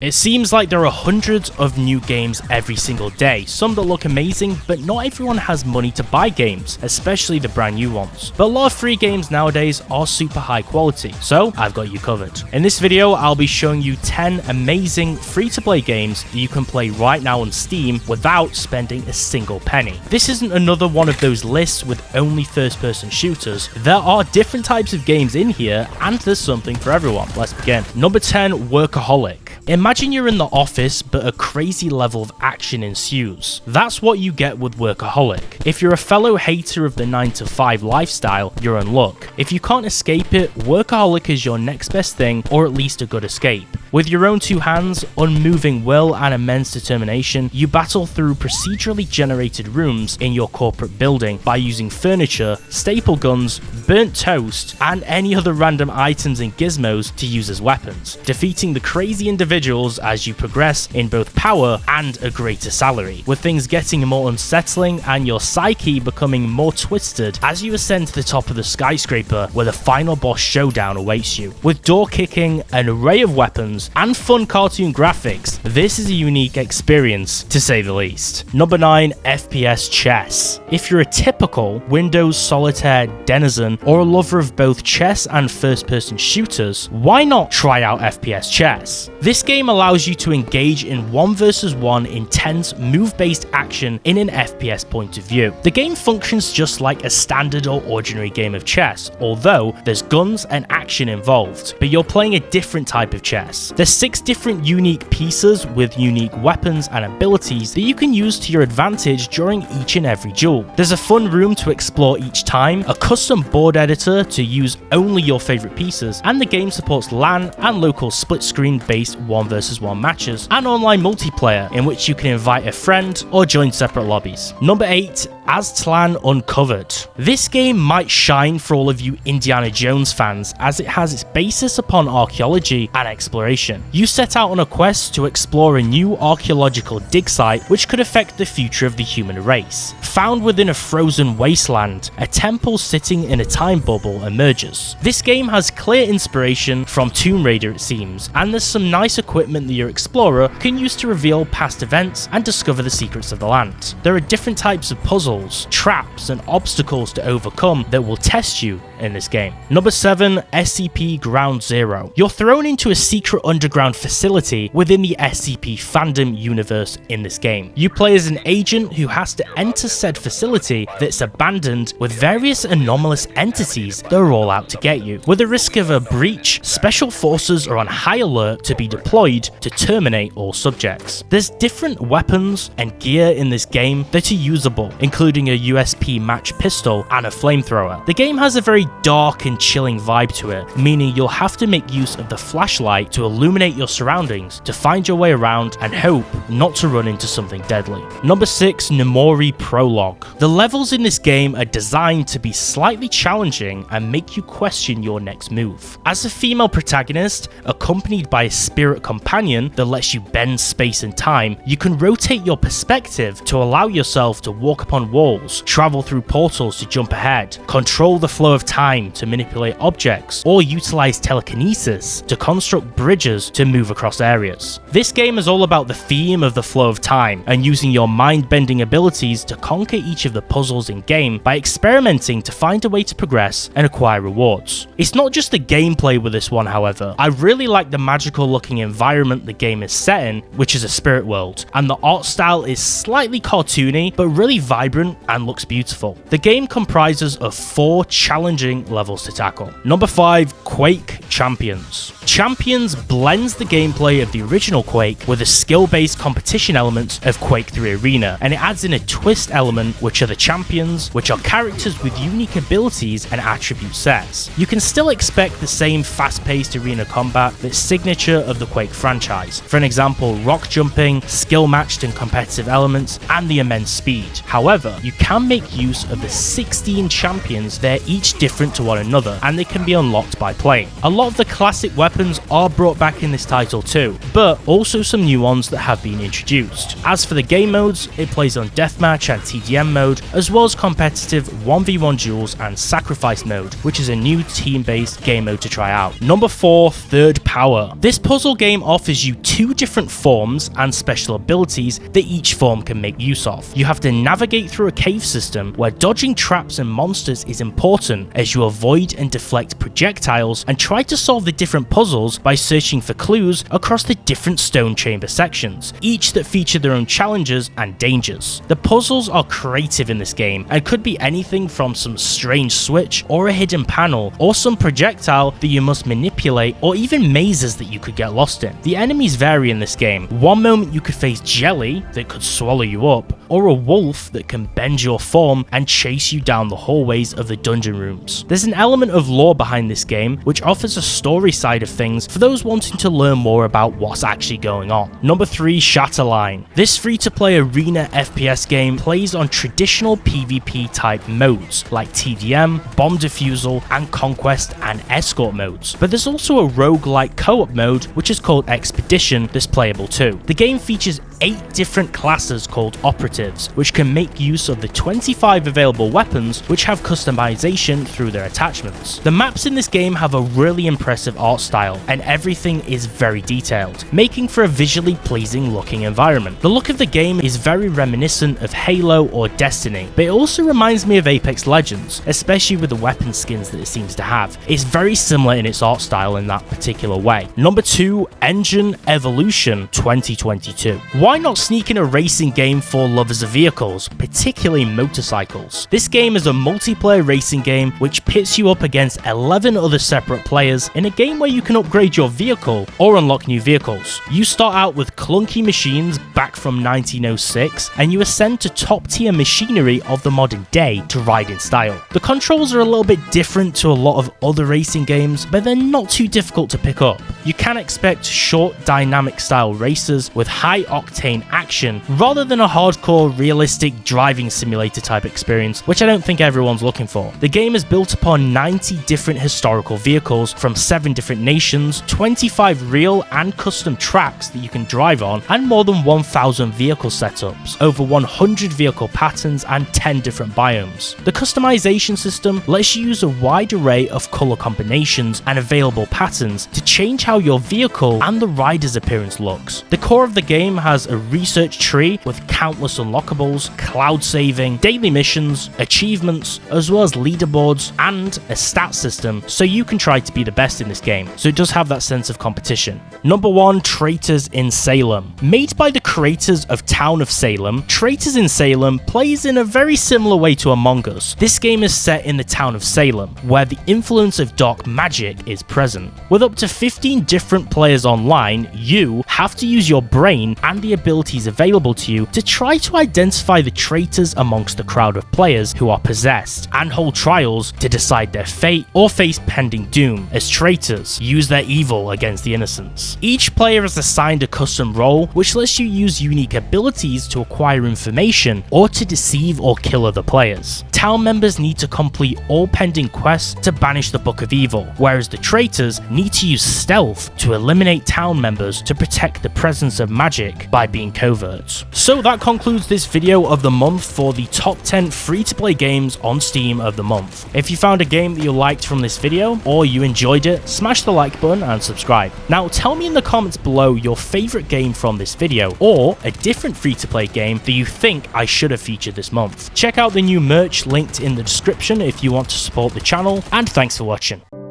It seems like there are hundreds of new games every single day, some that look amazing, but not everyone has money to buy games, especially the brand new ones. But a lot of free games nowadays are super high quality, so I've got you covered. In this video, I'll be showing you 10 amazing free-to-play games that you can play right now on Steam without spending a single penny. This isn't another one of those lists with only first-person shooters. There are different types of games in here, and there's something for everyone. Let's begin. Number 10, Workaholic. Imagine you're in the office, but a crazy level of action ensues. That's what you get with Workaholic. If you're a fellow hater of the 9-to-5 lifestyle, you're in luck. If you can't escape it, Workaholic is your next best thing, or at least a good escape. With your own two hands, unmoving will, and immense determination, you battle through procedurally generated rooms in your corporate building by using furniture, staple guns, burnt toast, and any other random items and gizmos to use as weapons, defeating the crazy individuals as you progress in both power and a greater salary, with things getting more unsettling and your psyche becoming more twisted as you ascend to the top of the skyscraper where the final boss showdown awaits you. With door kicking, an array of weapons, and fun cartoon graphics, this is a unique experience to say the least. Number 9, FPS Chess. If you're a typical Windows Solitaire denizen or a lover of both chess and first-person shooters, why not try out FPS Chess? This game allows you to engage in 1 versus 1 intense move-based action in an FPS point of view. The game functions just like a standard or ordinary game of chess, although there's guns and action involved, but you're playing a different type of chess. There's 6 different unique pieces with unique weapons and abilities that you can use to your advantage during each and every duel. There's a fun room to explore each time, a custom board editor to use only your favorite pieces, and the game supports LAN and local split-screen based 1 versus 1 matches, and online multiplayer in which you can invite a friend or join separate lobbies. Number 8, Aztlan Uncovered. This game might shine for all of you Indiana Jones fans as it has its basis upon archaeology and exploration. You set out on a quest to explore a new archaeological dig site which could affect the future of the human race. Found within a frozen wasteland, a temple sitting in a time bubble emerges. This game has clear inspiration from Tomb Raider, it seems, and there's some nice equipment that your explorer can use to reveal past events and discover the secrets of the land. There are different types of puzzles, traps, and obstacles to overcome that will test you in this game. Number 7, SCP Ground Zero. You're thrown into a secret underground facility within the SCP fandom universe in this game. You play as an agent who has to enter said facility that's abandoned with various anomalous entities that are all out to get you. With the risk of a breach, special forces are on high alert to be deployed to terminate all subjects. There's different weapons and gear in this game that are usable, including a USP match pistol and a flamethrower. The game has a very dark and chilling vibe to it, meaning you'll have to make use of the flashlight to illuminate your surroundings to find your way around and hope not to run into something deadly. Number 6, Nomori Prologue. The levels in this game are designed to be slightly challenging and make you question your next move. As a female protagonist, accompanied by a spirit companion that lets you bend space and time, you can rotate your perspective to allow yourself to walk upon walls, travel through portals to jump ahead, control the flow of time to manipulate objects, or utilize telekinesis to construct bridges to move across areas. This game is all about the theme of the flow of time and using your mind-bending abilities to conquer each of the puzzles in game by experimenting to find a way to progress and acquire rewards. It's not just the gameplay with this one, however. I really like the magical looking environment the game is set in, which is a spirit world, and the art style is slightly cartoony but really vibrant and looks beautiful. The game comprises of 4 challenging levels to tackle. Number 5, Quake Champions. Champions blends the gameplay of the original Quake with a skill-based competition element of Quake 3 Arena, and it adds in a twist element, which are the champions, which are characters with unique abilities and attribute sets. You can still expect the same fast-paced arena combat that's signature of the Quake franchise. For an example, rock jumping, skill-matched and competitive elements, and the immense speed. However, you can make use of the 16 champions that are each different different to one another, and they can be unlocked by playing. A lot of the classic weapons are brought back in this title too, but also some new ones that have been introduced. As for the game modes, it plays on Deathmatch and TDM mode, as well as competitive 1v1 duels and Sacrifice mode, which is a new team-based game mode to try out. Number 4, Third Power. This puzzle game offers you 2 different forms and special abilities that each form can make use of. You have to navigate through a cave system where dodging traps and monsters is important as you avoid and deflect projectiles and try to solve the different puzzles by searching for clues across the different stone chamber sections, each that feature their own challenges and dangers. The puzzles are creative in this game and could be anything from some strange switch or a hidden panel or some projectile that you must manipulate or even mazes that you could get lost in. The enemies vary in this game. One moment you could face jelly that could swallow you up, or a wolf that can bend your form and chase you down the hallways of the dungeon rooms. There's an element of lore behind this game which offers a story side of things for those wanting to learn more about what's actually going on. Number 3, Shatterline. This free-to-play arena FPS game plays on traditional PvP type modes like TDM, bomb defusal, and conquest and escort modes, but there's also a roguelike co-op mode which is called Expedition that's playable too. The game features 8 different classes called operatives, which can make use of the 25 available weapons which have customization through their attachments. The maps in this game have a really impressive art style, and everything is very detailed, making for a visually pleasing looking environment. The look of the game is very reminiscent of Halo or Destiny, but it also reminds me of Apex Legends, especially with the weapon skins that it seems to have. It's very similar in its art style in that particular way. Number 2, Engine Evolution 2022. Why not sneak in a racing game for lovers of vehicles, particularly motorcycles? This game is a multiplayer racing game which pits you up against 11 other separate players in a game where you can upgrade your vehicle or unlock new vehicles. You start out with clunky machines back from 1906 and you ascend to top tier machinery of the modern day to ride in style. The controls are a little bit different to a lot of other racing games, but they're not too difficult to pick up. You can expect short dynamic style races with high octane action rather than a hardcore realistic driving simulator type experience, which I don't think everyone's looking for. The game is built upon 90 different historical vehicles from 7 different nations, 25 real and custom tracks that you can drive on, and more than 1,000 vehicle setups, over 100 vehicle patterns, and 10 different biomes. The customization system lets you use a wide array of color combinations and available patterns to change how your vehicle and the rider's appearance looks. The core of the game has a research tree with countless unlockables, cloud saving, daily missions, achievements, as well as leaderboards and a stat system so you can try to be the best in this game, so it does have that sense of competition. Number 1, Traitors in Salem. Made by the creators of Town of Salem, Traitors in Salem plays in a very similar way to Among Us. This game is set in the town of Salem, where the influence of dark magic is present. With up to 15 different players online, you have to use your brain and the abilities available to you to try to identify the traitors amongst the crowd of players who are possessed, and hold trials to decide their fate or face pending doom as traitors use their evil against the innocents. Each player is assigned a custom role which lets you use unique abilities to acquire information or to deceive or kill other players. Town members need to complete all pending quests to banish the Book of Evil, whereas the traitors need to use stealth to eliminate town members to protect the presence of magic by being covert. So that concludes this video of the month for the top 10 free-to-play games on Steam of the month. If you found a game that you liked from this video or you enjoyed it, smash the like button and subscribe. Now tell me in the comments below your favorite game from this video or a different free-to-play game that you think I should have featured this month. Check out the new merch linked in the description if you want to support the channel, and thanks for watching.